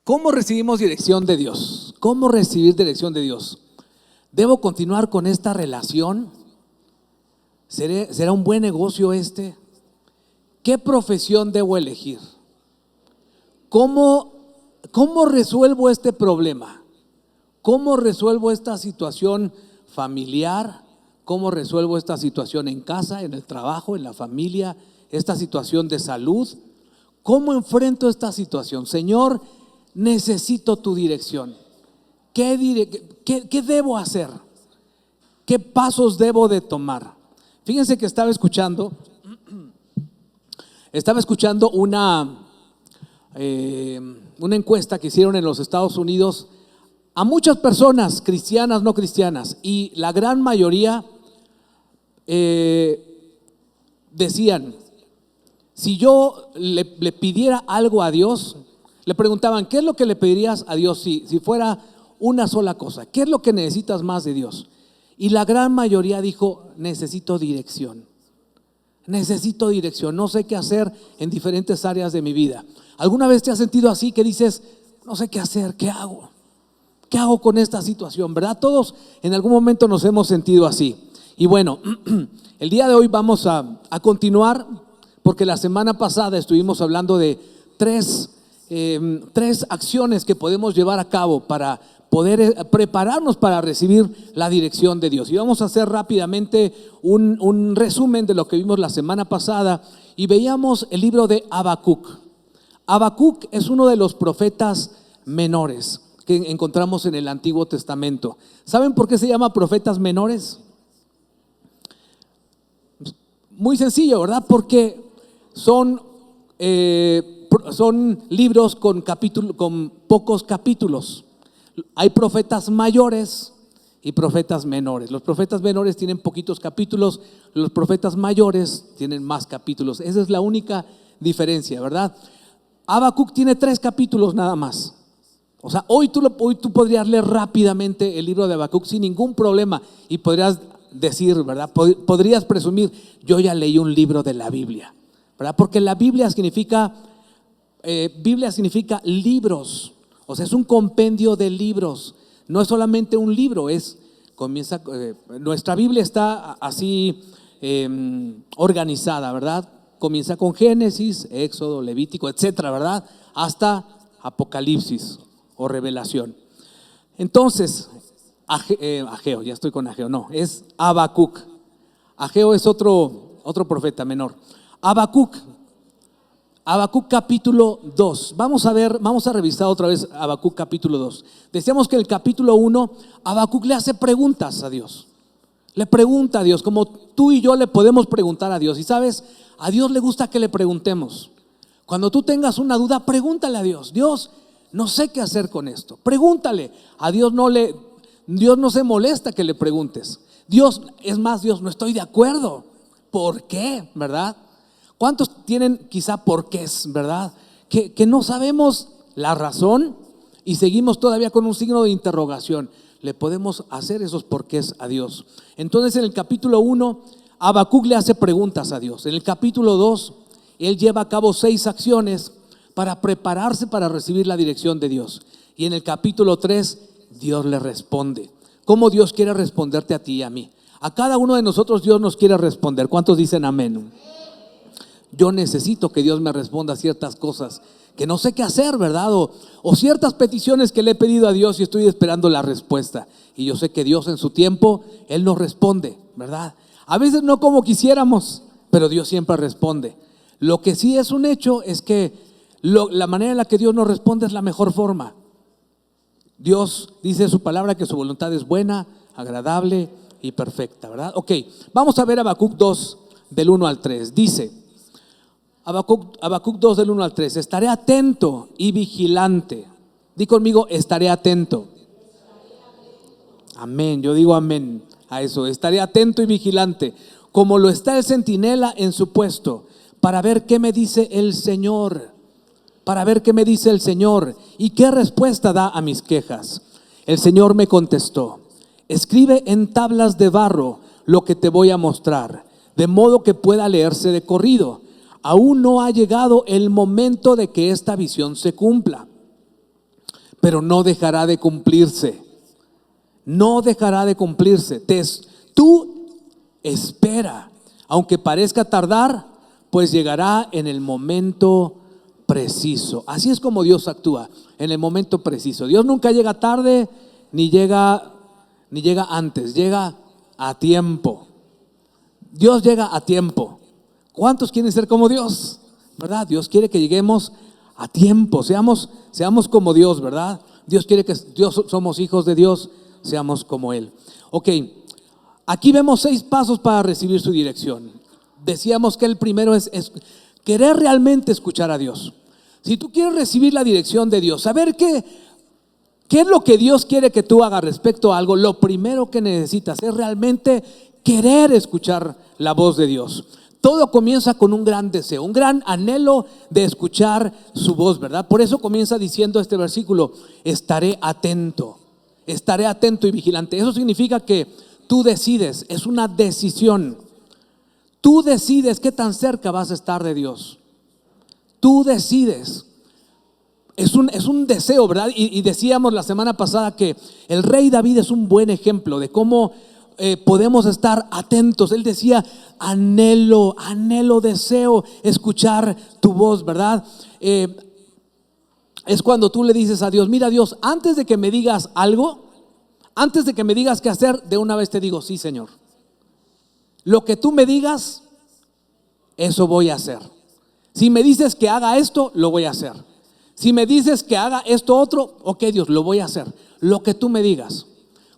¿Cómo recibimos dirección de Dios? ¿Cómo recibir dirección de Dios? ¿Debo continuar con esta relación? ¿Será un buen negocio este? ¿Qué profesión debo elegir? ¿Cómo resuelvo este problema? ¿Cómo resuelvo esta situación familiar? ¿Cómo resuelvo esta situación en casa, en el trabajo, en la familia? Esta situación de salud. ¿Cómo enfrento esta situación? Señor, necesito tu dirección. ¿Qué debo hacer? ¿Qué pasos debo de tomar? Fíjense que estaba escuchando una encuesta que hicieron en los Estados Unidos a muchas personas, cristianas, no cristianas, y la gran mayoría decían: si yo le pidiera algo a Dios, le preguntaban, ¿qué es lo que le pedirías a Dios si fuera una sola cosa? ¿Qué es lo que necesitas más de Dios? Y la gran mayoría dijo: necesito dirección. Necesito dirección, no sé qué hacer en diferentes áreas de mi vida. ¿Alguna vez te has sentido así que dices: no sé qué hacer, qué hago? ¿Qué hago con esta situación? ¿Verdad? Todos en algún momento nos hemos sentido así. Y bueno, el día de hoy vamos a continuar, porque la semana pasada estuvimos hablando de tres acciones que podemos llevar a cabo para poder prepararnos para recibir la dirección de Dios. Y vamos a hacer rápidamente un resumen de lo que vimos la semana pasada, y veíamos el libro de Habacuc. Habacuc es uno de los profetas menores que encontramos en el Antiguo Testamento. ¿Saben por qué se llama profetas menores? Muy sencillo, ¿verdad? Porque son libros con pocos capítulos. Hay profetas mayores y profetas menores. Los profetas menores tienen poquitos capítulos, los profetas mayores tienen más capítulos. Esa es la única diferencia, ¿verdad? Habacuc tiene 3 capítulos nada más. O sea, hoy tú podrías leer rápidamente el libro de Habacuc sin ningún problema y podrías decir, ¿verdad? Podrías presumir: yo ya leí un libro de la Biblia, ¿verdad? Porque la Biblia significa libros. O sea, es un compendio de libros. No es solamente un libro, nuestra Biblia está así organizada, ¿verdad? Comienza con Génesis, Éxodo, Levítico, etcétera, ¿verdad? Hasta Apocalipsis o Revelación. Entonces, Ageo, ya estoy con Ageo, no, es Habacuc. Ageo es otro profeta menor. Habacuc capítulo 2. Vamos a revisar otra vez Habacuc capítulo 2. Decíamos que en el capítulo 1 Habacuc le hace preguntas a Dios. Le pregunta a Dios, como tú y yo le podemos preguntar a Dios. Y sabes, a Dios le gusta que le preguntemos. Cuando tú tengas una duda, pregúntale a Dios: Dios, no sé qué hacer con esto. Pregúntale. A Dios no se molesta que le preguntes. Dios no estoy de acuerdo. ¿Por qué? ¿Verdad? ¿Cuántos tienen quizá porqués, verdad? Que no sabemos la razón y seguimos todavía con un signo de interrogación. Le podemos hacer esos porqués a Dios. Entonces, en el capítulo 1, Habacuc le hace preguntas a Dios. En el capítulo 2, él lleva a cabo 6 acciones para prepararse para recibir la dirección de Dios. Y en el capítulo 3, Dios le responde. ¿Cómo Dios quiere responderte a ti y a mí? A cada uno de nosotros Dios nos quiere responder. ¿Cuántos dicen amén? Yo necesito que Dios me responda ciertas cosas que no sé qué hacer, ¿verdad? O ciertas peticiones que le he pedido a Dios y estoy esperando la respuesta. Y yo sé que Dios en su tiempo, Él nos responde, ¿verdad? A veces no como quisiéramos, pero Dios siempre responde. Lo que sí es un hecho es que la manera en la que Dios nos responde es la mejor forma. Dios dice en su palabra que su voluntad es buena, agradable y perfecta, ¿verdad? Ok, vamos a ver Habacuc 2 del 1 al 3. Dice Habacuc 2 del 1 al 3: estaré atento y vigilante. Di conmigo: estaré atento. Amén, yo digo amén a eso. Estaré atento y vigilante, como lo está el centinela en su puesto, para ver qué me dice el Señor. Para ver qué me dice el Señor y qué respuesta da a mis quejas. El Señor me contestó: escribe en tablas de barro lo que te voy a mostrar, de modo que pueda leerse de corrido. Aún no ha llegado el momento de que esta visión se cumpla. pero no dejará de cumplirse. No dejará de cumplirse. Tú espera, aunque parezca tardar, pues llegará en el momento preciso. Así es como Dios actúa, en el momento preciso. Dios nunca llega tarde, ni llega antes, llega a tiempo. Dios llega a tiempo. ¿Cuántos quieren ser como Dios? ¿Verdad? Dios quiere que lleguemos a tiempo, seamos como Dios, ¿verdad? Dios quiere que somos hijos de Dios, seamos como Él. Ok, aquí vemos 6 pasos para recibir su dirección. Decíamos que el primero es querer realmente escuchar a Dios. Si tú quieres recibir la dirección de Dios, saber qué es lo que Dios quiere que tú hagas respecto a algo, lo primero que necesitas es realmente querer escuchar la voz de Dios. Todo comienza con un gran deseo, un gran anhelo de escuchar su voz, ¿verdad? Por eso comienza diciendo este versículo: estaré atento y vigilante. Eso significa que tú decides, es una decisión. Tú decides qué tan cerca vas a estar de Dios. Tú decides. Es un deseo, ¿verdad? Y decíamos la semana pasada que el rey David es un buen ejemplo de cómo podemos estar atentos. Él decía: anhelo, deseo escuchar tu voz, ¿verdad? Es cuando tú le dices a Dios: mira, Dios, antes de que me digas algo, antes de que me digas qué hacer, de una vez te digo: sí, Señor, lo que tú me digas, eso voy a hacer. Si me dices que haga esto, lo voy a hacer. Si me dices que haga esto otro, ok, Dios, lo voy a hacer. Lo que tú me digas,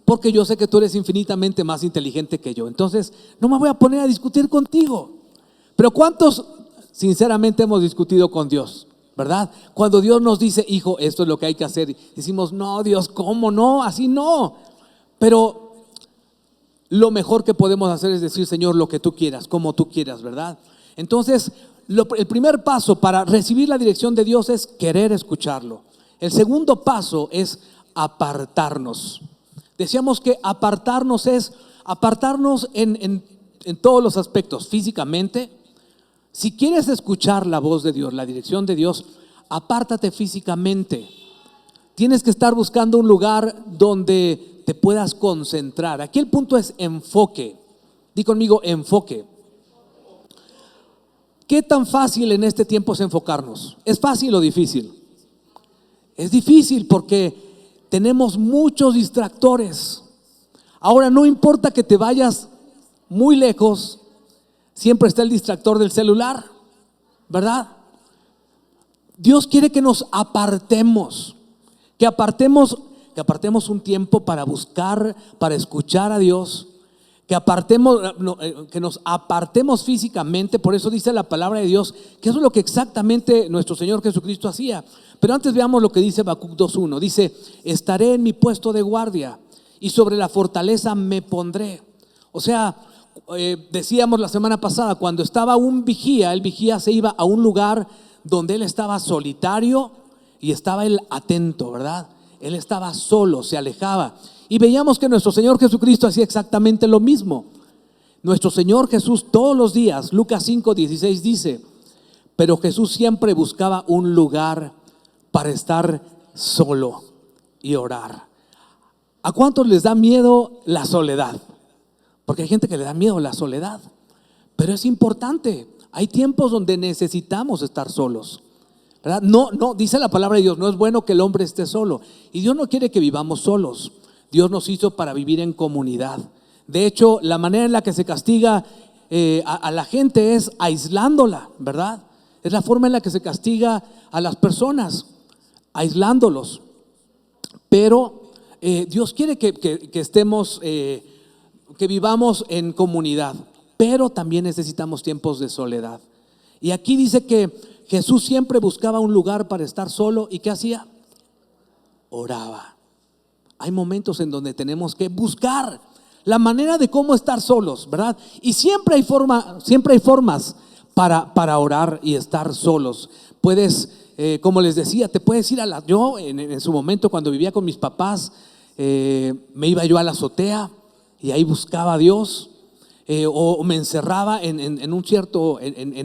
porque yo sé que tú eres infinitamente más inteligente que yo. Entonces no me voy a poner a discutir contigo. Pero ¿cuántos sinceramente hemos discutido con Dios? ¿Verdad? Cuando Dios nos dice: hijo, esto es lo que hay que hacer, decimos: no, Dios, ¿cómo no? Así no. Pero lo mejor que podemos hacer es decir: Señor, lo que tú quieras, como tú quieras, ¿verdad? Entonces el primer paso para recibir la dirección de Dios es querer escucharlo. El segundo paso es apartarnos. Decíamos que apartarnos es apartarnos en todos los aspectos. Físicamente, si quieres escuchar la voz de Dios, la dirección de Dios, apártate físicamente. Tienes que estar buscando un lugar donde te puedas concentrar. Aquí el punto es enfoque. Di conmigo: enfoque. ¿Qué tan fácil en este tiempo es enfocarnos? ¿Es fácil o difícil? Es difícil porque tenemos muchos distractores. Ahora, no importa que te vayas muy lejos, siempre está el distractor del celular, ¿verdad? Dios quiere que nos apartemos, que apartemos un tiempo para buscar, para escuchar a Dios, que nos apartemos físicamente. Por eso dice la palabra de Dios que eso es lo que exactamente nuestro Señor Jesucristo hacía. Pero antes veamos lo que dice Habacuc 2:1. Dice: estaré en mi puesto de guardia y sobre la fortaleza me pondré. O sea, decíamos la semana pasada, cuando estaba un vigía, el vigía se iba a un lugar donde él estaba solitario y estaba él atento, ¿verdad? Él estaba solo, se alejaba. Y veíamos que nuestro Señor Jesucristo hacía exactamente lo mismo. Nuestro Señor Jesús todos los días, Lucas 5:16 dice: pero Jesús siempre buscaba un lugar para estar solo y orar. ¿A cuántos les da miedo la soledad? Porque hay gente que le da miedo la soledad, pero es importante. Hay tiempos donde necesitamos estar solos, ¿verdad? No, dice la palabra de Dios: no es bueno que el hombre esté solo. Y Dios no quiere que vivamos solos. Dios nos hizo para vivir en comunidad. De hecho, la manera en la que se castiga a la gente es aislándola, ¿verdad? Es la forma en la que se castiga a las personas, aislándolos. Pero Dios quiere que estemos, que vivamos en comunidad, pero también necesitamos tiempos de soledad. Y aquí dice que Jesús siempre buscaba un lugar para estar solo. ¿Y qué hacía? Oraba. Hay momentos en donde tenemos que buscar la manera de cómo estar solos, ¿verdad? Y siempre hay formas para orar y estar solos. Puedes, como les decía, te puedes ir yo en su momento, cuando vivía con mis papás, me iba yo a la azotea y ahí buscaba a Dios. O me encerraba en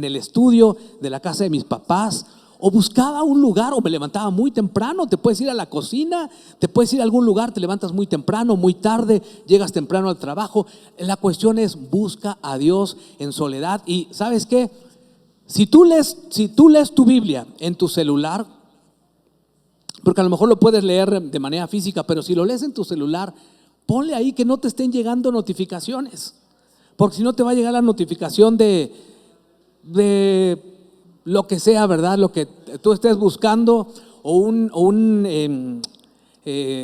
el estudio de la casa de mis papás, o buscaba un lugar, o me levantaba muy temprano. Te puedes ir a la cocina, te puedes ir a algún lugar, te levantas muy temprano, muy tarde, llegas temprano al trabajo. La cuestión es, busca a Dios en soledad. Y ¿sabes qué? Si tú lees tu Biblia en tu celular, porque a lo mejor lo puedes leer de manera física, pero si lo lees en tu celular, ponle ahí que no te estén llegando notificaciones, porque si no te va a llegar la notificación de lo que sea, ¿verdad? Lo que tú estés buscando, o un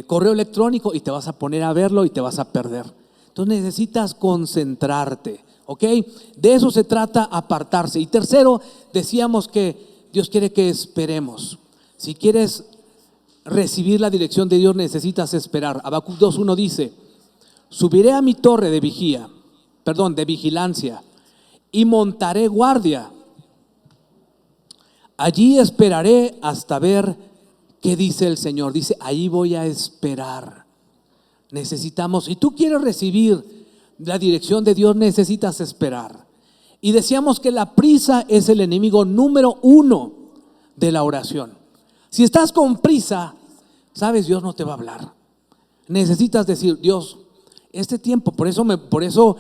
correo electrónico, y te vas a poner a verlo y te vas a perder. Entonces necesitas concentrarte, ¿ok? De eso se trata, apartarse. Y tercero, decíamos que Dios quiere que esperemos. Si quieres recibir la dirección de Dios, necesitas esperar. Habacuc 2:1 dice: subiré a mi torre de vigilancia, y montaré guardia. Allí esperaré hasta ver qué dice el Señor. Dice, allí voy a esperar. Necesitamos, si tú quieres recibir la dirección de Dios, necesitas esperar. Y decíamos que la prisa es el enemigo número 1 de la oración. Si estás con prisa, sabes, Dios no te va a hablar. Necesitas decir, Dios, este tiempo, por eso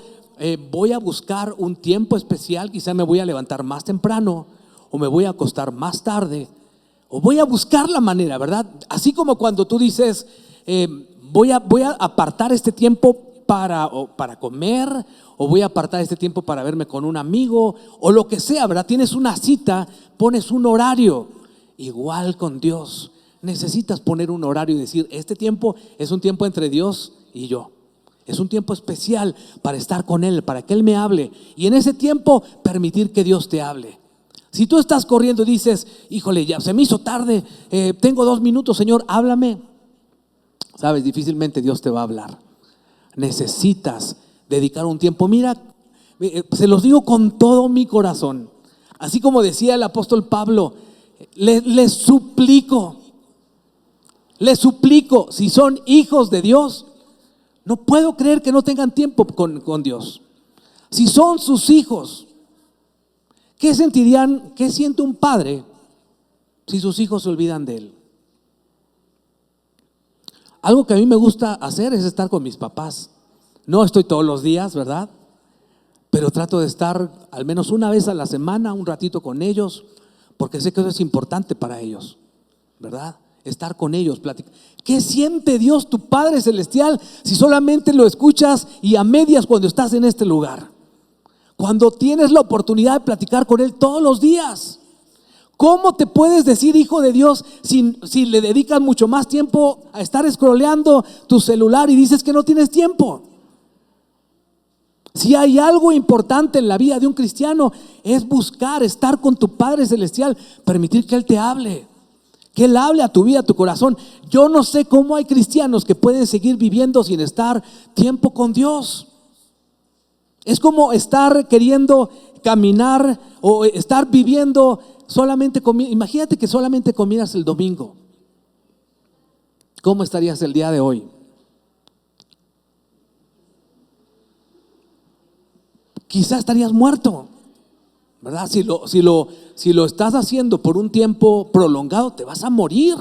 voy a buscar un tiempo especial. Quizá me voy a levantar más temprano, o me voy a acostar más tarde, o voy a buscar la manera, ¿verdad? Así como cuando tú dices, voy a apartar este tiempo para comer, o voy a apartar este tiempo para verme con un amigo, o lo que sea, ¿verdad? Tienes una cita, pones un horario. Igual con Dios, necesitas poner un horario y decir, este tiempo es un tiempo entre Dios y yo. Es un tiempo especial para estar con Él, para que Él me hable, y en ese tiempo permitir que Dios te hable. Si tú estás corriendo y dices, híjole, ya se me hizo tarde, tengo 2 minutos, Señor, háblame. Sabes, difícilmente Dios te va a hablar. Necesitas dedicar un tiempo. Mira, se los digo con todo mi corazón. Así como decía el apóstol Pablo, les suplico, si son hijos de Dios, no puedo creer que no tengan tiempo con Dios. Si son sus hijos, ¿qué sentirían, qué siente un padre si sus hijos se olvidan de él? Algo que a mí me gusta hacer es estar con mis papás. No estoy todos los días, ¿verdad? Pero trato de estar al menos una vez a la semana, un ratito con ellos, porque sé que eso es importante para ellos, ¿verdad? Estar con ellos, platicar. ¿Qué siente Dios, tu Padre Celestial, si solamente lo escuchas y a medias cuando estás en este lugar? Cuando tienes la oportunidad de platicar con Él todos los días. ¿Cómo te puedes decir hijo de Dios si le dedicas mucho más tiempo a estar scrolleando tu celular y dices que no tienes tiempo? Si hay algo importante en la vida de un cristiano, es buscar estar con tu Padre Celestial, permitir que Él te hable, que Él hable a tu vida, a tu corazón. Yo no sé cómo hay cristianos que pueden seguir viviendo sin estar tiempo con Dios. Es como estar queriendo caminar o estar viviendo solamente comiendo. Imagínate que solamente comieras el domingo. ¿Cómo estarías el día de hoy? Quizás estarías muerto, ¿verdad? Si lo estás haciendo por un tiempo prolongado, te vas a morir.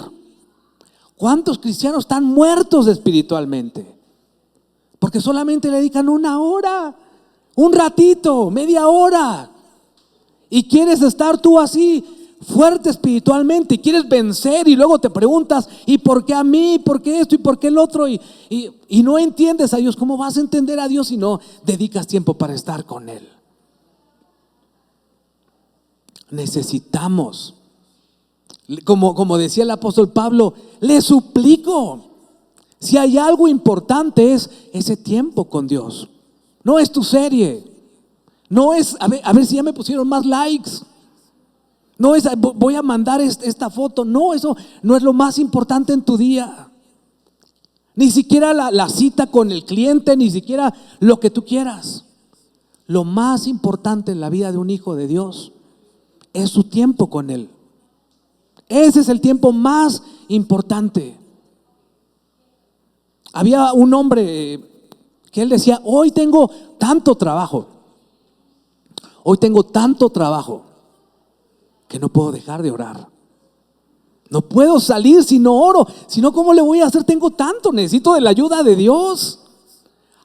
¿Cuántos cristianos están muertos espiritualmente? Porque solamente le dedican 1 hora, un ratito, media hora. Y quieres estar tú así fuerte espiritualmente, y quieres vencer, y luego te preguntas, ¿y por qué a mí? ¿Por qué esto? ¿Y por qué el otro? Y no entiendes a Dios. ¿Cómo vas a entender a Dios si no dedicas tiempo para estar con Él? Necesitamos, como decía el apóstol Pablo, le suplico, si hay algo importante es ese tiempo con Dios. No es tu serie, no es a ver si ya me pusieron más likes, no es voy a mandar esta foto. No, eso no es lo más importante en tu día. Ni siquiera la cita con el cliente, ni siquiera lo que tú quieras. Lo más importante en la vida de un hijo de Dios es su tiempo con Él. Ese es el tiempo más importante. Había un hombre que él decía, hoy tengo tanto trabajo que no puedo dejar de orar. No puedo salir si no oro. Si no, ¿cómo le voy a hacer? Tengo tanto, necesito de la ayuda de Dios.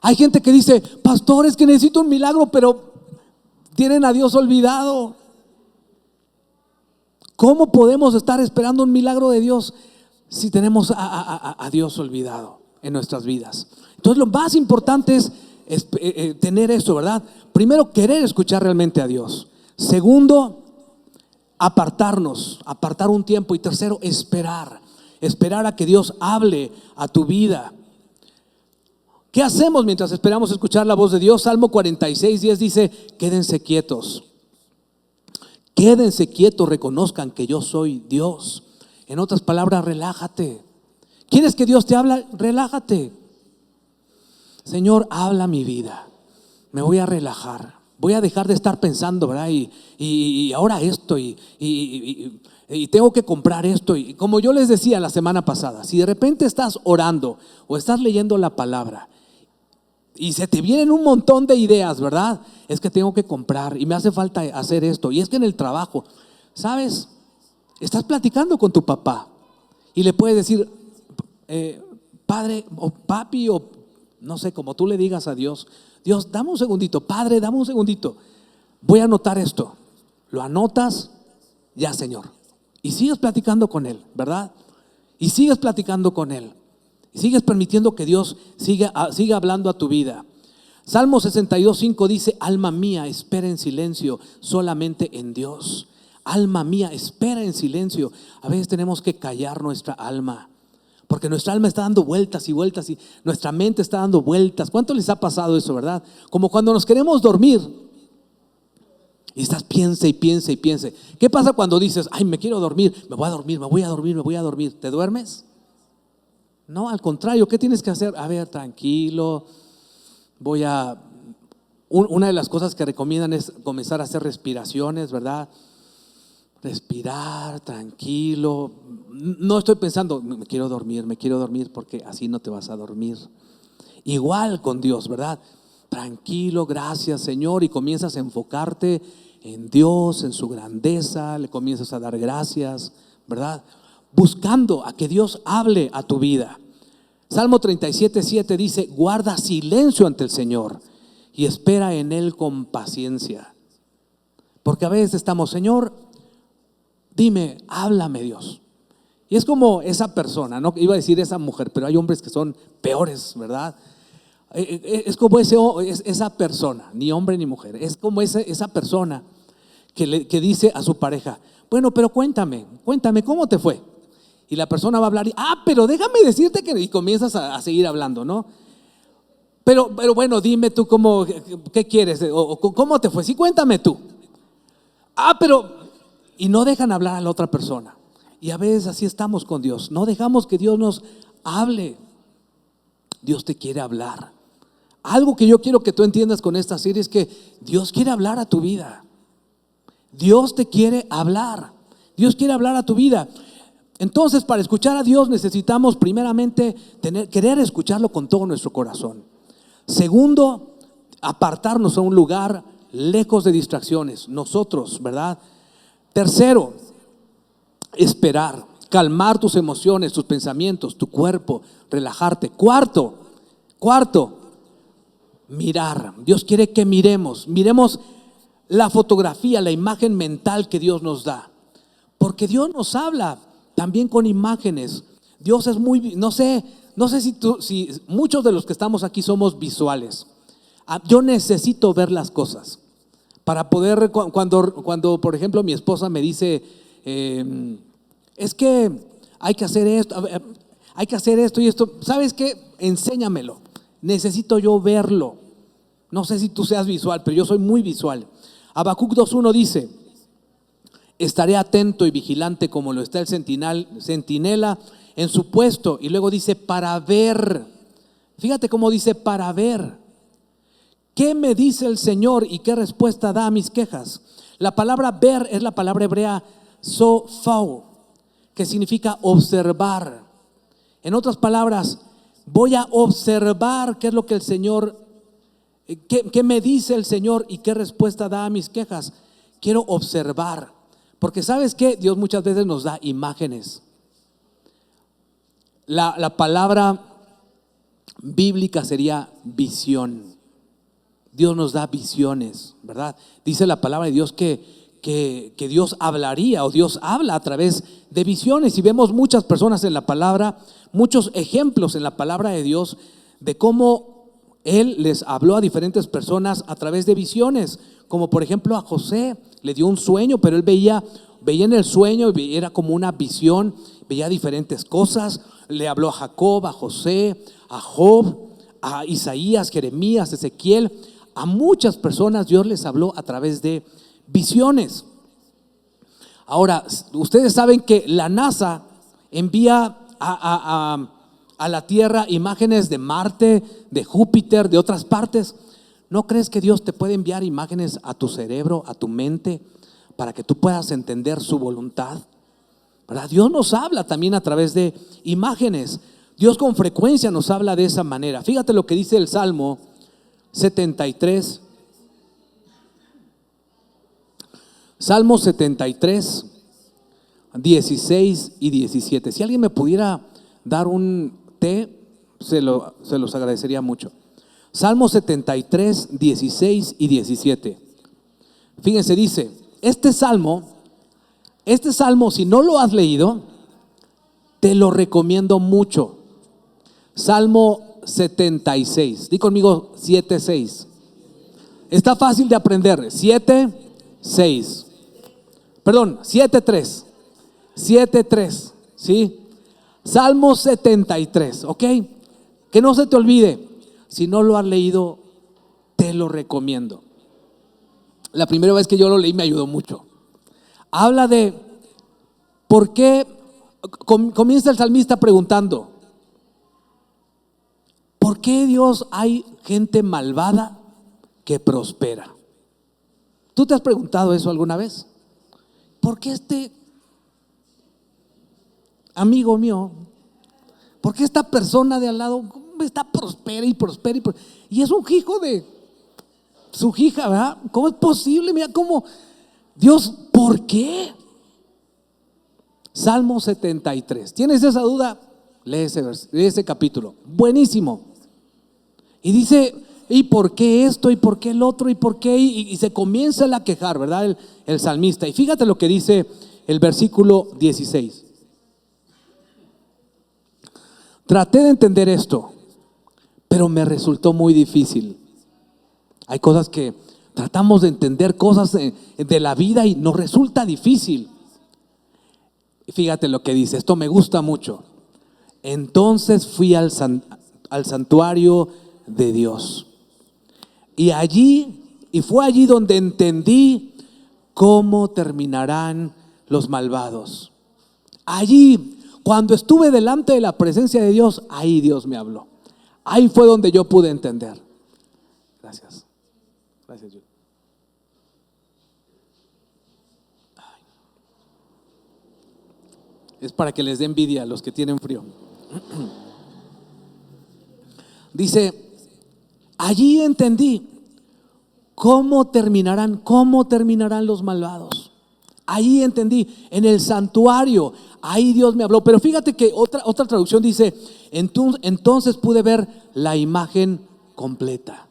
Hay gente que dice, pastor, es que necesito un milagro, pero tienen a Dios olvidado. ¿Cómo podemos estar esperando un milagro de Dios si tenemos a Dios olvidado en nuestras vidas? Entonces lo más importante es tener eso, ¿verdad? Primero, querer escuchar realmente a Dios. Segundo, apartar un tiempo. Y tercero, esperar a que Dios hable a tu vida. ¿Qué hacemos mientras esperamos escuchar la voz de Dios? Salmo 46:10 dice, quédense quietos, reconozcan que yo soy Dios. En otras palabras, relájate. ¿Quieres que Dios te hable? Relájate. Señor, habla mi vida, me voy a relajar, voy a dejar de estar pensando, ¿verdad? Y ahora esto, y tengo que comprar esto. Y como yo les decía la semana pasada, si de repente estás orando o estás leyendo la palabra y se te vienen un montón de ideas, ¿verdad? Es que tengo que comprar y me hace falta hacer esto. Y es que en el trabajo, ¿sabes? Estás platicando con tu papá y le puedes decir, padre o papi, o no sé, como tú le digas a Dios, Dios, dame un segundito, Padre, dame un segundito, voy a anotar esto. Lo anotas, ya, Señor. Y sigues platicando con Él, ¿verdad? Y sigues platicando con Él. Y sigues permitiendo que Dios siga hablando a tu vida. Salmo 62:5 dice, alma mía, espera en silencio solamente en Dios. Alma mía, espera en silencio. A veces tenemos que callar nuestra alma, porque nuestra alma está dando vueltas y vueltas y nuestra mente está dando vueltas. ¿Cuánto les ha pasado eso, verdad? Como cuando nos queremos dormir y estás piense y piense y piense. ¿Qué pasa cuando dices, ay, me quiero dormir, me voy a dormir, me voy a dormir, me voy a dormir? ¿Te duermes? No, al contrario, ¿qué tienes que hacer? A ver, tranquilo, una de las cosas que recomiendan es comenzar a hacer respiraciones, ¿verdad? Respirar, tranquilo. No estoy pensando, me quiero dormir, porque así no te vas a dormir. Igual con Dios, ¿verdad? Tranquilo, gracias Señor, y comienzas a enfocarte en Dios, en su grandeza, le comienzas a dar gracias, ¿verdad? Buscando a que Dios hable a tu vida. Salmo 37:7 dice, guarda silencio ante el Señor y espera en Él con paciencia. Porque a veces estamos, Señor, dime, háblame Dios. Y es como esa persona, no iba a decir esa mujer, pero hay hombres que son peores, ¿verdad? Es como esa persona, ni hombre ni mujer, es como esa persona que dice a su pareja, bueno, pero cuéntame, ¿cómo te fue? Y la persona va a hablar, pero déjame decirte que, y comienzas a seguir hablando, ¿no? Pero bueno, dime tú qué quieres, o cómo te fue, sí, cuéntame tú. Y no dejan hablar a la otra persona. Y a veces así estamos con Dios, no dejamos que Dios nos hable. Dios te quiere hablar. Algo que yo quiero que tú entiendas con esta serie es que Dios quiere hablar a tu vida. Dios te quiere hablar. Dios quiere hablar a tu vida. Entonces, para escuchar a Dios necesitamos primeramente querer escucharlo con todo nuestro corazón. Segundo, apartarnos a un lugar lejos de distracciones, nosotros, ¿verdad? Tercero, esperar, calmar tus emociones, tus pensamientos, tu cuerpo, relajarte. Cuarto, mirar. Dios quiere que miremos la fotografía, la imagen mental que Dios nos da. Porque Dios nos habla también con imágenes. Dios es no sé si muchos de los que estamos aquí somos visuales. Yo necesito ver las cosas para poder, cuando por ejemplo mi esposa me dice, es que hay que hacer esto y esto. ¿Sabes qué? Enséñamelo. Necesito yo verlo. No sé si tú seas visual, pero yo soy muy visual. Habacuc 2:1 dice, estaré atento y vigilante como lo está el centinela en su puesto. Y luego dice, para ver. Fíjate cómo dice, para ver. ¿Qué me dice el Señor y qué respuesta da a mis quejas? La palabra ver es la palabra hebrea sofau, que significa observar. En otras palabras, voy a observar qué es lo que el Señor, qué me dice el Señor y qué respuesta da a mis quejas. Quiero observar, porque ¿sabes qué? Dios muchas veces nos da imágenes. la palabra bíblica sería visión. Dios nos da visiones, ¿verdad? Dice la palabra de Dios que Dios hablaría, o Dios habla a través de visiones. Y vemos muchas personas en la palabra, muchos ejemplos en la palabra de Dios de cómo Él les habló a diferentes personas a través de visiones. Como por ejemplo a José le dio un sueño, pero él veía en el sueño y era como una visión, veía diferentes cosas. Le habló a Jacob, a José, a Job, a Isaías, Jeremías, Ezequiel. A muchas personas Dios les habló a través de visiones. Ahora, ustedes saben que la NASA envía a la Tierra imágenes de Marte, de Júpiter, de otras partes. ¿No crees que Dios te puede enviar imágenes a tu cerebro, a tu mente, para que tú puedas entender su voluntad? ¿Verdad? Dios nos habla también a través de imágenes. Dios con frecuencia nos habla de esa manera. Fíjate lo que dice el Salmo 73. Salmo 73, 16 y 17. Si alguien me pudiera dar un té, se los agradecería mucho. Salmo 73, 16 y 17. Fíjense, dice, este salmo, si no lo has leído, te lo recomiendo mucho. Salmo 76. Di conmigo 7:6. Está fácil de aprender. 7:6. Perdón, 7:3. 7:3. ¿Sí? Salmo 73. ¿Ok? Que no se te olvide. Si no lo has leído, te lo recomiendo. La primera vez que yo lo leí me ayudó mucho. Habla de por qué. Comienza el salmista preguntando: ¿por qué Dios hay gente malvada que prospera? ¿Tú te has preguntado eso alguna vez? ¿Por qué este amigo mío, por qué esta persona de al lado está prospera y prospera y es un hijo de su hija, ¿verdad? ¿Cómo es posible? Mira cómo Dios, ¿por qué? Salmo 73. ¿Tienes esa duda? Lee ese capítulo. Buenísimo. Y dice, ¿y por qué esto? ¿Y por qué el otro? ¿Y por qué? Y se comienza a quejar, ¿verdad? El salmista. Y fíjate lo que dice el versículo 16. Traté de entender esto, pero me resultó muy difícil. Hay cosas que tratamos de entender, cosas de la vida, y nos resulta difícil. Fíjate lo que dice, esto me gusta mucho. Entonces fui al santuario de Dios, y fue allí donde entendí cómo terminarán los malvados. Allí, cuando estuve delante de la presencia de Dios, ahí Dios me habló. Ahí fue donde yo pude entender. Gracias. Gracias, Julie. Es para que les dé envidia a los que tienen frío. Dice, allí entendí cómo terminarán los malvados. Ahí entendí, en el santuario, ahí Dios me habló. Pero fíjate que otra traducción dice, entonces pude ver la imagen completa.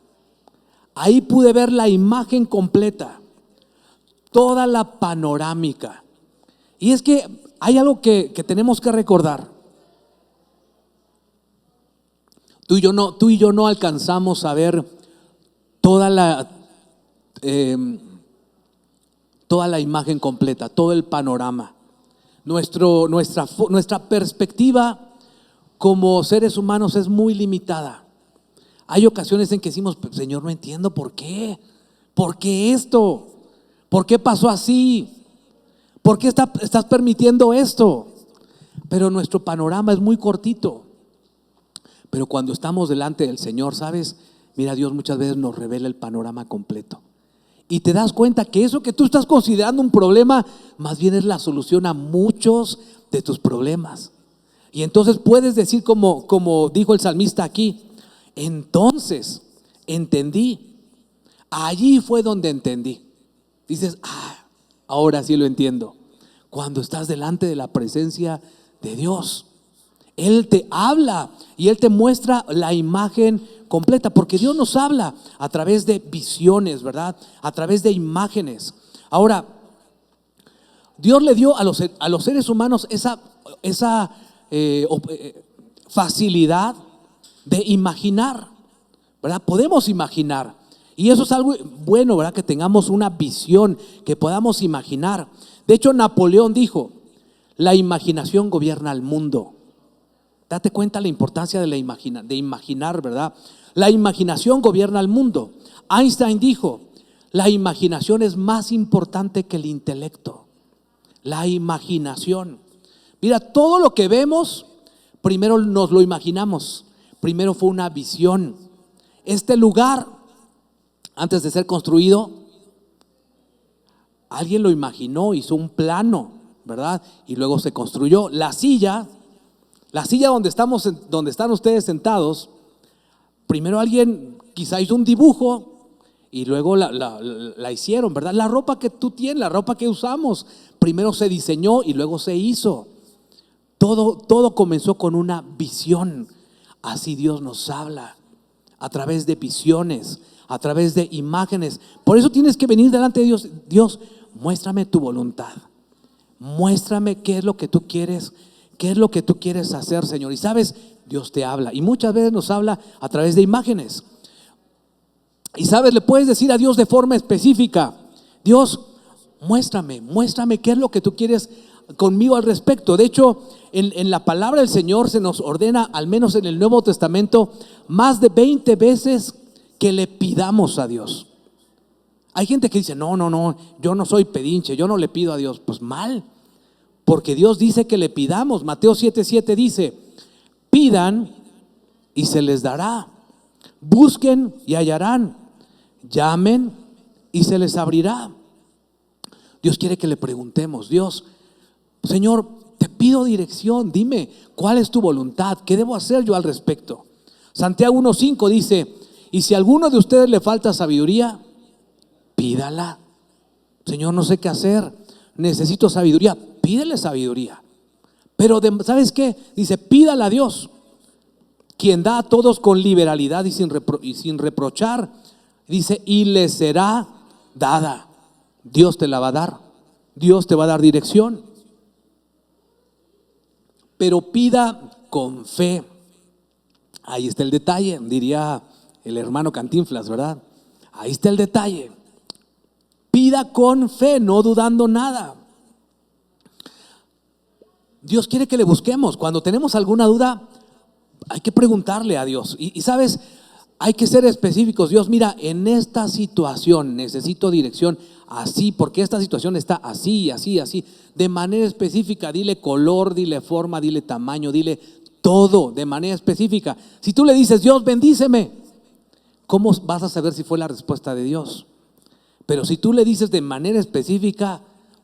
Ahí pude ver la imagen completa, toda la panorámica. Y es que hay algo que tenemos que recordar. Tú y yo no alcanzamos a ver toda la imagen completa, todo el panorama. Nuestra perspectiva como seres humanos es muy limitada. Hay ocasiones en que decimos, Señor, no entiendo por qué. ¿Por qué esto? ¿Por qué pasó así? ¿Por qué estás permitiendo esto? Pero nuestro panorama es muy cortito. Pero cuando estamos delante del Señor, ¿sabes? Mira, Dios muchas veces nos revela el panorama completo. Y te das cuenta que eso que tú estás considerando un problema, más bien es la solución a muchos de tus problemas. Y entonces puedes decir como dijo el salmista aquí, entonces entendí. Allí fue donde entendí. Dices, ahora sí lo entiendo. Cuando estás delante de la presencia de Dios, Él te habla y Él te muestra la imagen completa, porque Dios nos habla a través de visiones, ¿verdad? A través de imágenes. Ahora, Dios le dio a los seres humanos esa facilidad de imaginar, ¿verdad? Podemos imaginar. Y eso es algo bueno, ¿verdad? Que tengamos una visión, que podamos imaginar. De hecho, Napoleón dijo: la imaginación gobierna el mundo. Date cuenta la importancia de imaginar, ¿verdad? La imaginación gobierna el mundo. Einstein dijo: la imaginación es más importante que el intelecto. La imaginación. Mira, todo lo que vemos, primero nos lo imaginamos. Primero fue una visión. Este lugar, antes de ser construido, alguien lo imaginó, hizo un plano, ¿verdad? Y luego se construyó. La silla donde están ustedes sentados, primero alguien quizá hizo un dibujo y luego la hicieron, ¿verdad? La ropa que tú tienes, la ropa que usamos, primero se diseñó y luego se hizo. Todo comenzó con una visión. Así Dios nos habla, a través de visiones, a través de imágenes. Por eso tienes que venir delante de Dios. Dios, muéstrame tu voluntad. Muéstrame qué es lo que tú quieres, qué es lo que tú quieres hacer, Señor. Y sabes, Dios te habla. Y muchas veces nos habla a través de imágenes. Y sabes, le puedes decir a Dios de forma específica: Dios, muéstrame qué es lo que tú quieres conmigo al respecto. De hecho, en la palabra del Señor se nos ordena, al menos en el Nuevo Testamento, más de 20 veces que le pidamos a Dios. Hay gente que dice: no, yo no soy pedinche, yo no le pido a Dios. Pues mal, porque Dios dice que le pidamos. Mateo 7:7 dice: pidan y se les dará, busquen y hallarán, llamen y se les abrirá. Dios quiere que le preguntemos: Dios, Señor, te pido dirección, dime cuál es tu voluntad, qué debo hacer yo al respecto. Santiago 1:5 dice: y si a alguno de ustedes le falta sabiduría, pídala. Señor, no sé qué hacer, necesito sabiduría. Pídele sabiduría. Pero ¿sabes qué? Dice: pídala a Dios, quien da a todos con liberalidad y sin reprochar. Dice: y le será dada. Dios te la va a dar. Dios te va a dar dirección. Pero pida con fe. Ahí está el detalle, diría el hermano Cantinflas, ¿verdad? Ahí está el detalle. Pida con fe, no dudando nada. Dios quiere que le busquemos. Cuando tenemos alguna duda, hay que preguntarle a Dios. Y sabes, hay que ser específicos. Dios, mira, en esta situación necesito dirección así, porque esta situación está así, así, así. De manera específica, dile color, dile forma, dile tamaño, dile todo de manera específica. Si tú le dices: Dios, bendíceme, ¿cómo vas a saber si fue la respuesta de Dios? Pero si tú le dices de manera específica,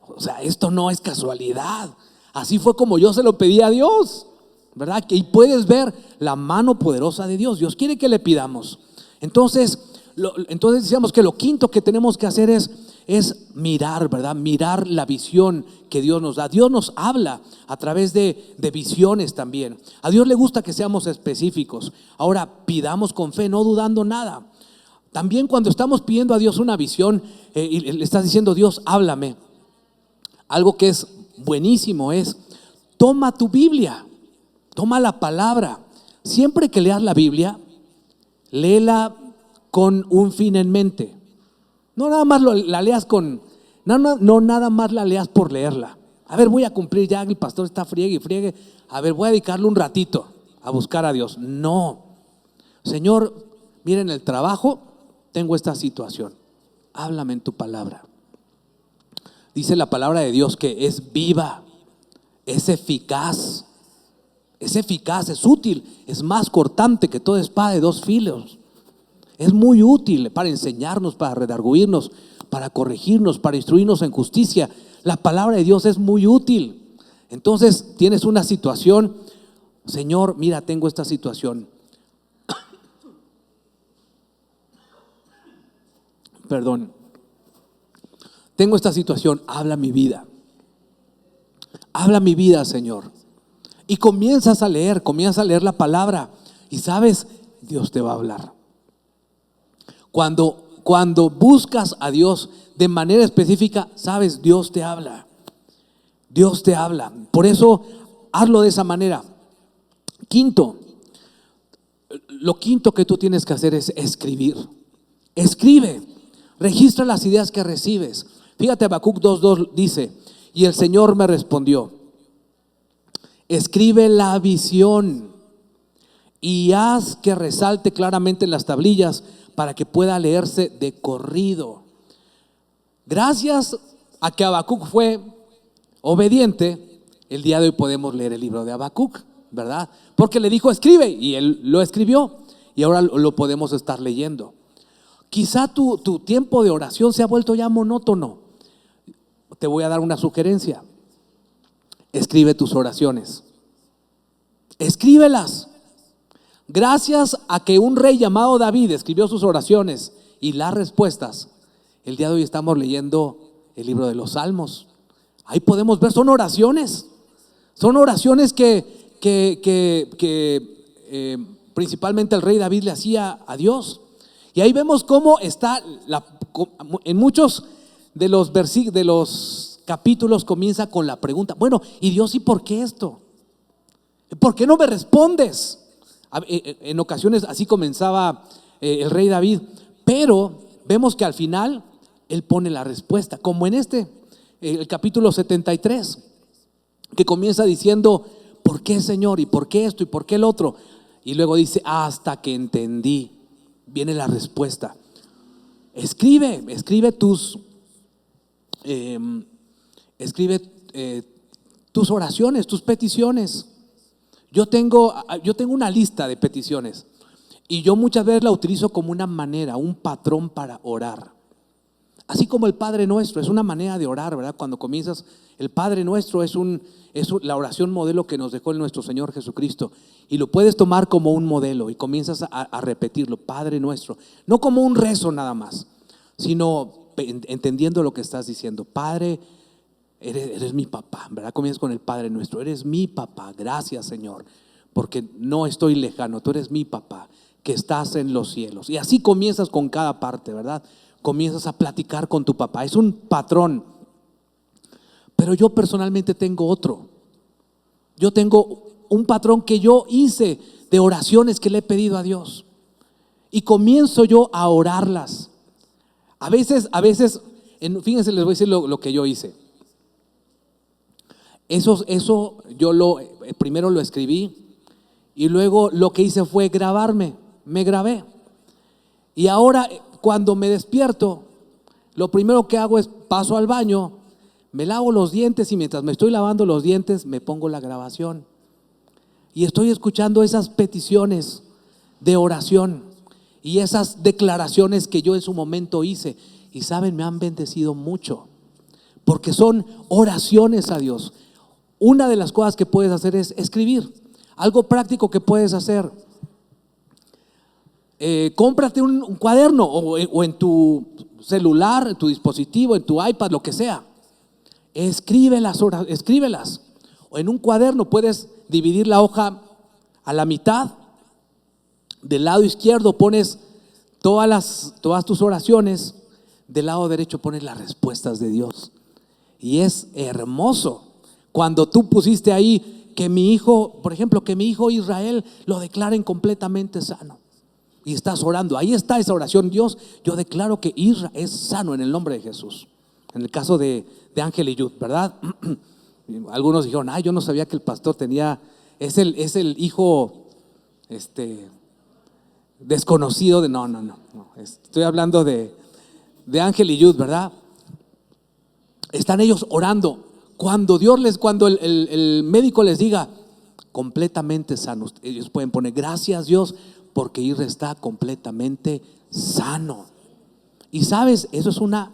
o sea, esto no es casualidad. Así fue como yo se lo pedí a Dios, ¿verdad? Y puedes ver la mano poderosa de Dios. Dios quiere que le pidamos. Entonces decíamos que lo quinto que tenemos que hacer es mirar, ¿verdad? Mirar la visión que Dios nos da. Dios nos habla a través de visiones también. A Dios le gusta que seamos específicos. Ahora, pidamos con fe, no dudando nada. También cuando estamos pidiendo a Dios una visión y le estás diciendo: Dios, háblame, algo que es buenísimo es: toma tu Biblia, toma la palabra. Siempre que leas la Biblia, léela con un fin en mente. No nada más la leas no nada más la leas por leerla. A ver, voy a cumplir, ya el pastor está friegue y friegue. A ver, voy a dedicarle un ratito a buscar a Dios. No, Señor, miren, el trabajo, tengo esta situación. Háblame en tu palabra. Dice la palabra de Dios que es viva, es eficaz, es útil, es más cortante que toda espada de dos filos. Es muy útil para enseñarnos, para redarguirnos, para corregirnos, para instruirnos en justicia. La palabra de Dios es muy útil. Entonces tienes una situación: Señor, mira, tengo esta situación. Perdón. Tengo esta situación, habla mi vida. Habla mi vida, Señor. Y comienzas a leer la palabra. Y sabes, Dios te va a hablar. Cuando buscas a Dios de manera específica, sabes, Dios te habla. Dios te habla. Por eso, hazlo de esa manera. Lo quinto que tú tienes que hacer es escribir. Escribe, registra las ideas que recibes. Fíjate, Habacuc 2:2 dice: y el Señor me respondió: escribe la visión y haz que resalte claramente en las tablillas para que pueda leerse de corrido. Gracias a que Habacuc fue obediente, el día de hoy podemos leer el libro de Habacuc, ¿verdad? Porque le dijo escribe y él lo escribió y ahora lo podemos estar leyendo. Quizá tu tiempo de oración se ha vuelto ya monótono. Te voy a dar una sugerencia: escribe tus oraciones, escríbelas. Gracias a que un rey llamado David escribió sus oraciones y las respuestas, el día de hoy estamos leyendo el libro de los Salmos. Ahí podemos ver, son oraciones que principalmente el rey David le hacía a Dios. Y ahí vemos cómo está en muchos de los capítulos comienza con la pregunta: bueno, y Dios, ¿y por qué esto? ¿Por qué no me respondes? En ocasiones así comenzaba el rey David, pero vemos que al final él pone la respuesta, como en el capítulo 73, que comienza diciendo: ¿por qué, Señor? ¿Y por qué esto? ¿Y por qué el otro? Y luego dice: hasta que entendí. Viene la respuesta. Escribe tus oraciones, tus peticiones. Yo tengo una lista de peticiones y yo muchas veces la utilizo como una manera, un patrón para orar. Así como el Padre Nuestro es una manera de orar, ¿verdad? Cuando comienzas, el Padre Nuestro es la oración modelo que nos dejó nuestro Señor Jesucristo. Y lo puedes tomar como un modelo y comienzas a repetirlo: Padre Nuestro. No como un rezo nada más, sino entendiendo lo que estás diciendo. Padre, eres mi papá, ¿verdad? Comienzas con el Padre Nuestro: eres mi papá, gracias, Señor, porque no estoy lejano, tú eres mi papá que estás en los cielos. Y así comienzas con cada parte, ¿verdad? Comienzas a platicar con tu papá. Es un patrón. Pero yo personalmente tengo otro. Yo tengo un patrón que yo hice de oraciones que le he pedido a Dios. Y comienzo yo a orarlas. A veces, fíjense, les voy a decir lo que yo hice. Eso yo primero lo escribí y luego lo que hice fue grabarme. Me grabé. Y ahora cuando me despierto, lo primero que hago es paso al baño, me lavo los dientes y mientras me estoy lavando los dientes me pongo la grabación. Y estoy escuchando esas peticiones de oración y esas declaraciones que yo en su momento hice. Y saben, me han bendecido mucho porque son oraciones a Dios. Una de las cosas que puedes hacer es escribir. Algo práctico que puedes hacer: cómprate un cuaderno o en tu celular, en tu dispositivo, en tu iPad, lo que sea. Escríbelas. O en un cuaderno puedes dividir la hoja a la mitad. Del lado izquierdo pones todas tus oraciones. Del lado derecho pones las respuestas de Dios. Y es hermoso cuando tú pusiste ahí que mi hijo, por ejemplo, que mi hijo Israel lo declaren completamente sano. Y estás orando, ahí está esa oración: Dios, yo declaro que Israel es sano en el nombre de Jesús. En el caso de Ángel y Yud, ¿verdad? Algunos dijeron: yo no sabía que el pastor es el hijo desconocido de. No, estoy hablando de Ángel y Yud, ¿verdad? Están ellos orando. Cuando el médico les diga completamente sanos, ellos pueden poner: gracias, Dios, porque Israel está completamente sano. Y sabes, eso es una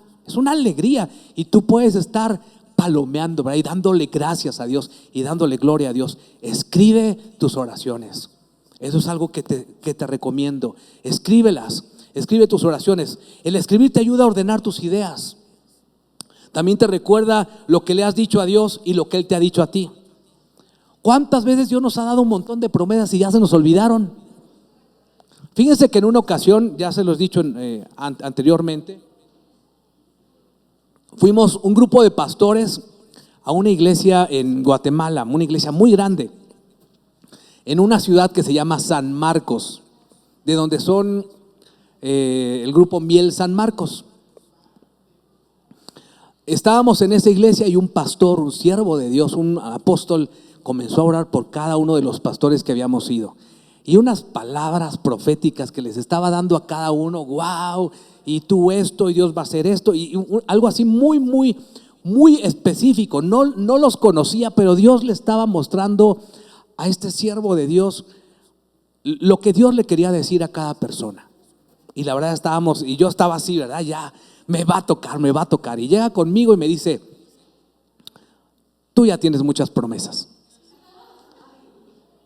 alegría. Y tú puedes estar palomeando, ¿verdad? Y dándole gracias a Dios y dándole gloria a Dios. Escribe tus oraciones. Eso es algo que te recomiendo. Escríbelas. Escribe tus oraciones. El escribir te ayuda a ordenar tus ideas. También te recuerda lo que le has dicho a Dios y lo que Él te ha dicho a ti. ¿Cuántas veces Dios nos ha dado un montón de promesas y ya se nos olvidaron? Fíjense que en una ocasión, ya se los he dicho anteriormente, fuimos un grupo de pastores a una iglesia en Guatemala, una iglesia muy grande, en una ciudad que se llama San Marcos, de donde son el grupo Miel San Marcos. Estábamos en esa iglesia y un pastor, un siervo de Dios, un apóstol, comenzó a orar por cada uno de los pastores que habíamos ido. Y unas palabras proféticas que les estaba dando a cada uno, wow, y tú esto, y Dios va a hacer esto, y algo así muy específico. No los conocía, pero Dios le estaba mostrando a este siervo de Dios lo que Dios le quería decir a cada persona. Y la verdad y yo estaba así, ¿verdad? Ya me va a tocar. Y llega conmigo y me dice, tú ya tienes muchas promesas.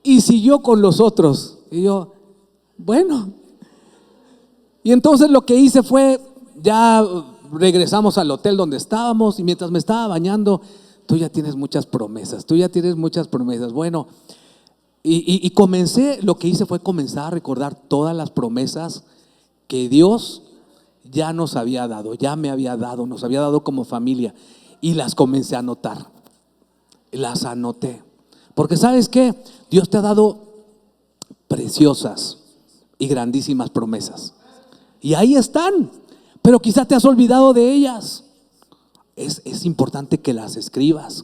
Y siguió con los otros. Y yo, bueno. Y entonces lo que hice fue, ya regresamos al hotel donde estábamos, y mientras me estaba bañando, tú ya tienes muchas promesas. Bueno, y lo que hice fue comenzar a recordar todas las promesas que Dios ya nos había dado, nos había dado como familia, y las comencé a anotar. Las anoté. Porque ¿sabes qué? Dios te ha dado preciosas y grandísimas promesas. Y ahí están, pero quizás te has olvidado de ellas. Es importante que las escribas,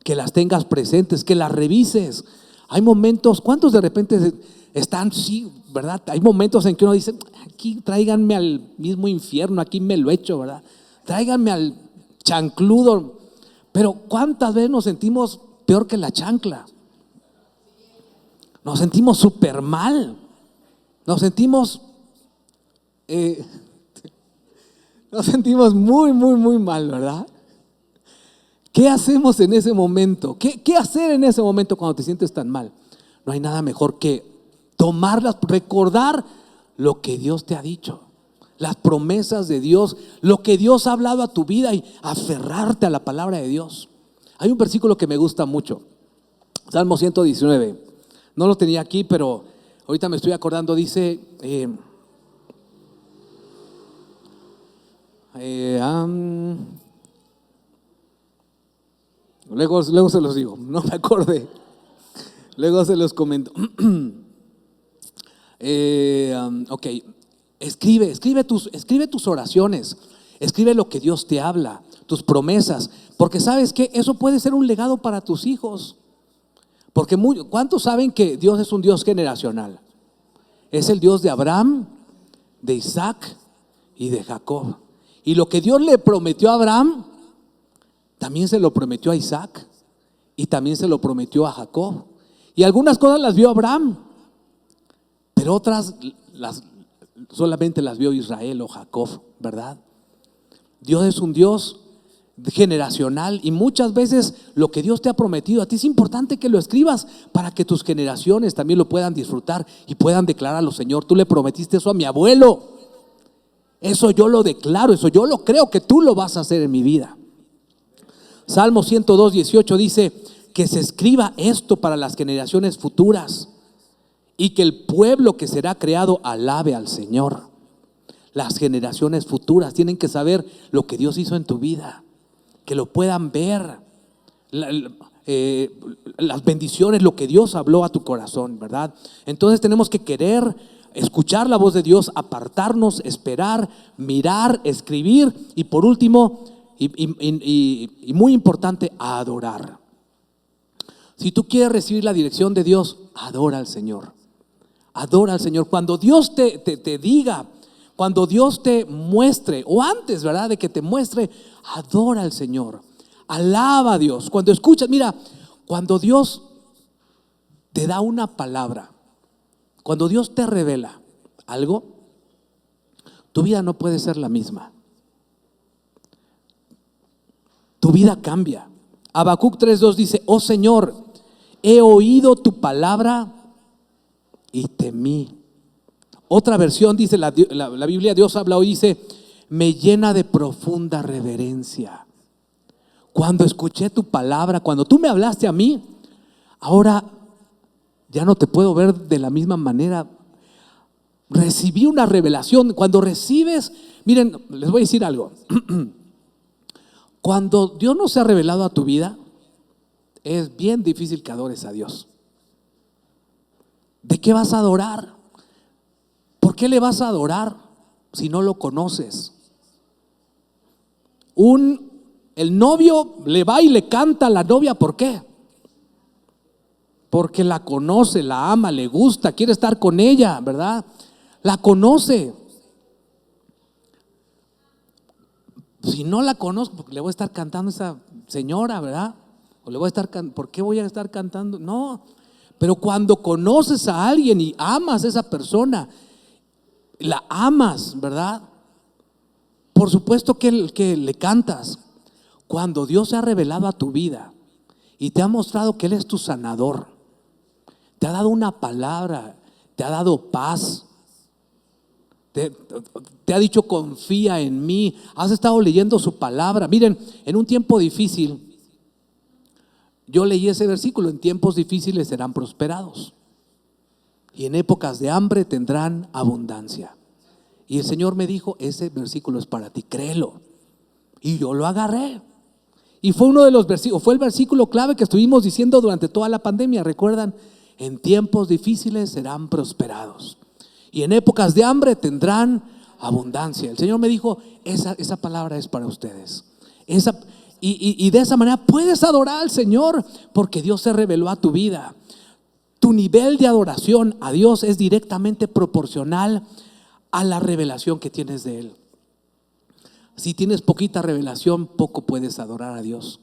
que las tengas presentes, que las revises. Hay momentos, ¿cuántos de repente están? Sí, ¿verdad? Hay momentos en que uno dice, aquí tráiganme al mismo infierno, aquí me lo echo, ¿verdad? Tráiganme al chancludo. Pero ¿cuántas veces nos sentimos peor que la chancla? Nos sentimos súper mal. Nos sentimos muy mal, ¿verdad? ¿Qué hacemos en ese momento? ¿Qué hacer en ese momento cuando te sientes tan mal? No hay nada mejor que tomarlas, recordar lo que Dios te ha dicho, las promesas de Dios, lo que Dios ha hablado a tu vida, y aferrarte a la palabra de Dios. Hay un versículo que me gusta mucho, Salmo 119. No lo tenía aquí, pero ahorita me estoy acordando. Dice, luego se los digo, no me acordé. Luego se los comento. Ok, escribe tus oraciones, escribe lo que Dios te habla, tus promesas, porque sabes que eso puede ser un legado para tus hijos. Porque ¿cuántos saben que Dios es un Dios generacional? Es el Dios de Abraham, de Isaac y de Jacob. Y lo que Dios le prometió a Abraham, también se lo prometió a Isaac, y también se lo prometió a Jacob. Y algunas cosas las vio Abraham, pero otras solamente las vio Israel o Jacob, ¿verdad? Dios es un Dios generacional, y muchas veces lo que Dios te ha prometido a ti es importante que lo escribas para que tus generaciones también lo puedan disfrutar y puedan declararlo. Señor, tú le prometiste eso a mi abuelo, eso yo lo declaro, eso yo lo creo que tú lo vas a hacer en mi vida. Salmo 102:18 dice que se escriba esto para las generaciones futuras, y que el pueblo que será creado alabe al Señor. Las generaciones futuras tienen que saber lo que Dios hizo en tu vida, que lo puedan ver, las bendiciones, lo que Dios habló a tu corazón, ¿verdad? Entonces tenemos que querer escuchar la voz de Dios, apartarnos, esperar, mirar, escribir, y por último, y muy importante, adorar. Si tú quieres recibir la dirección de Dios, adora al Señor. Adora al Señor. Cuando Dios te diga, cuando Dios te muestre, o antes, ¿verdad?, de que te muestre, adora al Señor. Alaba a Dios. Cuando escuchas, mira, cuando Dios te da una palabra, cuando Dios te revela algo, tu vida no puede ser la misma. Tu vida cambia. Habacuc 3:2 dice: oh Señor, he oído tu palabra y temí. Otra versión dice, la Biblia Dios habla hoy, dice: me llena de profunda reverencia. Cuando escuché tu palabra, cuando tú me hablaste a mí ahora ya no te puedo ver de la misma manera. Recibí una revelación. Cuando recibes, miren, les voy a decir algo. Cuando Dios no se ha revelado a tu vida, es bien difícil que adores a Dios. ¿De qué vas a adorar? ¿Por qué le vas a adorar si no lo conoces? El novio le va y le canta a la novia, ¿por qué? Porque la conoce, la ama, le gusta, quiere estar con ella, ¿verdad? La conoce. Si no la conozco, porque le voy a estar cantando a esa señora, ¿verdad? O le voy a estar ¿por qué voy a estar cantando? No. Pero cuando conoces a alguien y amas a esa persona, la amas, ¿verdad? Por supuesto que le cantas. Cuando Dios se ha revelado a tu vida y te ha mostrado que Él es tu sanador, te ha dado una palabra, te ha dado paz, te ha dicho confía en mí, has estado leyendo su palabra. Miren, en un tiempo difícil, yo leí ese versículo: en tiempos difíciles serán prosperados y en épocas de hambre tendrán abundancia. Y el Señor me dijo: ese versículo es para ti, créelo. Y yo lo agarré. Y fue uno de los versículos, fue el versículo clave que estuvimos diciendo durante toda la pandemia. ¿Recuerdan? En tiempos difíciles serán prosperados y en épocas de hambre tendrán abundancia. El Señor me dijo: esa palabra es para ustedes. Y de esa manera puedes adorar al Señor, porque Dios se reveló a tu vida. Tu nivel de adoración a Dios es directamente proporcional a la revelación que tienes de Él. Si tienes poquita revelación, poco puedes adorar a Dios.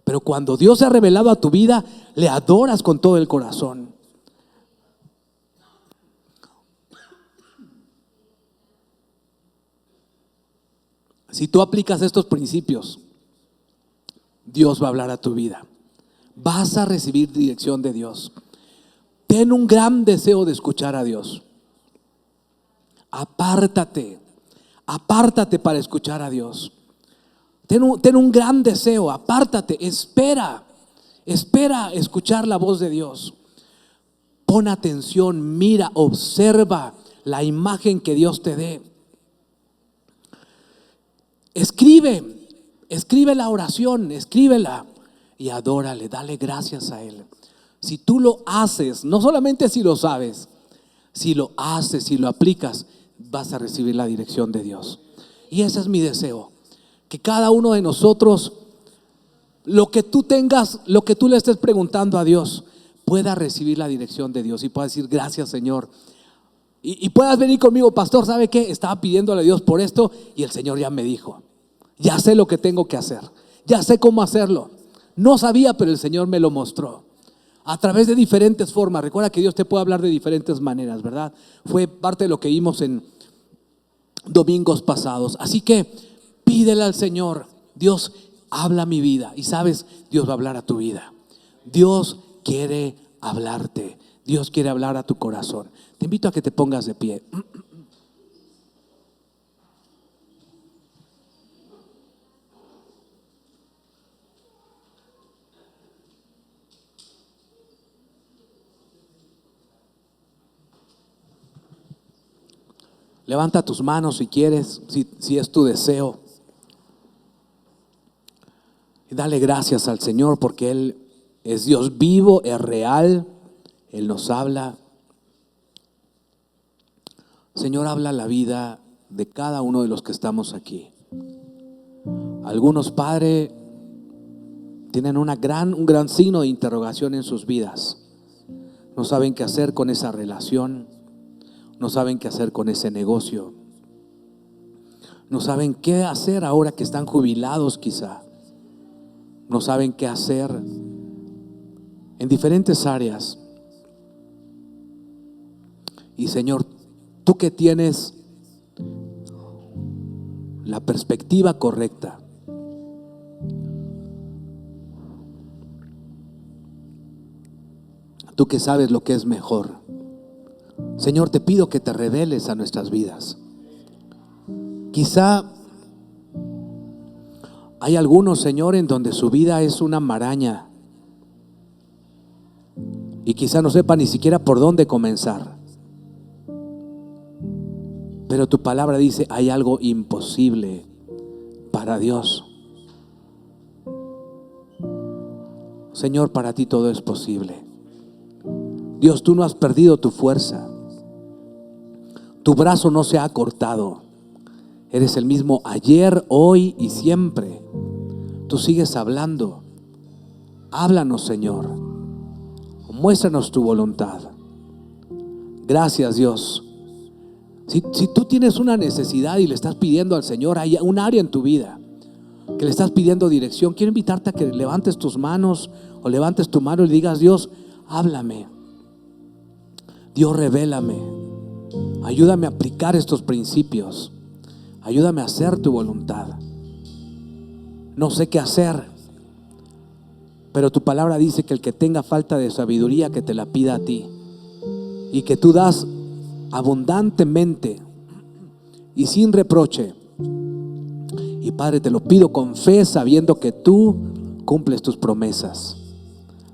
Pero cuando Dios se ha revelado a tu vida, le adoras con todo el corazón. Si tú aplicas estos principios, Dios va a hablar a tu vida. Vas a recibir dirección de Dios. Ten un gran deseo de escuchar a Dios. Apártate para escuchar a Dios. Ten un gran deseo, apártate, espera escuchar la voz de Dios. Pon atención, mira, observa la imagen que Dios te dé. Escribe la oración, escríbela y adórale, dale gracias a Él. Si tú lo haces, no solamente si lo sabes, si lo haces, si lo aplicas, vas a recibir la dirección de Dios. Y ese es mi deseo, que cada uno de nosotros, lo que tú tengas, lo que tú le estés preguntando a Dios, pueda recibir la dirección de Dios y pueda decir: gracias, Señor. Y puedas venir conmigo: pastor, ¿sabe qué? Estaba pidiéndole a Dios por esto y el Señor ya me dijo, ya sé lo que tengo que hacer, ya sé cómo hacerlo. No sabía, pero el Señor me lo mostró a través de diferentes formas. Recuerda que Dios te puede hablar de diferentes maneras, ¿verdad? Fue parte de lo que vimos en domingos pasados. Así que pídele al Señor: Dios, habla a mi vida. Y sabes, Dios va a hablar a tu vida. Dios quiere hablarte. Dios quiere hablar a tu corazón. Te invito a que te pongas de pie. Levanta tus manos si quieres, si es tu deseo. Y dale gracias al Señor, porque Él es Dios vivo, es real. Él nos habla. Señor, habla la vida de cada uno de los que estamos aquí. Algunos, Padre, tienen un gran signo de interrogación en sus vidas. No saben qué hacer con esa relación. No saben qué hacer con ese negocio. No saben qué hacer ahora que están jubilados quizá. No saben qué hacer en diferentes áreas. Y Señor, tú que tienes la perspectiva correcta, tú que sabes lo que es mejor, Señor, te pido que te reveles a nuestras vidas. Quizá hay algunos, Señor, en donde su vida es una maraña. y quizá no sepa ni siquiera por dónde comenzar. Pero tu palabra dice, hay algo imposible para Dios. Señor, para ti todo es posible. Dios, tú no has perdido tu fuerza. Tu brazo no se ha cortado. Eres el mismo ayer, hoy y siempre. Tú sigues hablando. Háblanos, Señor. Muéstranos tu voluntad. Gracias, Dios. Si tú tienes una necesidad y le estás pidiendo al Señor, hay un área en tu vida que le estás pidiendo dirección, quiero invitarte a que levantes tus manos o levantes tu mano y le digas: Dios, háblame. Dios, revélame. Ayúdame a aplicar estos principios. Ayúdame a hacer tu voluntad. No sé qué hacer, pero tu palabra dice que el que tenga falta de sabiduría, que te la pida a ti, y que tú das abundantemente y sin reproche. Y Padre, te lo pido con fe, sabiendo que tú cumples tus promesas.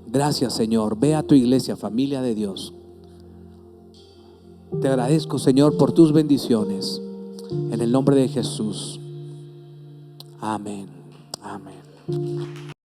Gracias, Señor. Ve a tu iglesia, familia de Dios. Te agradezco, Señor, por tus bendiciones. En el nombre de Jesús. Amén. Amén.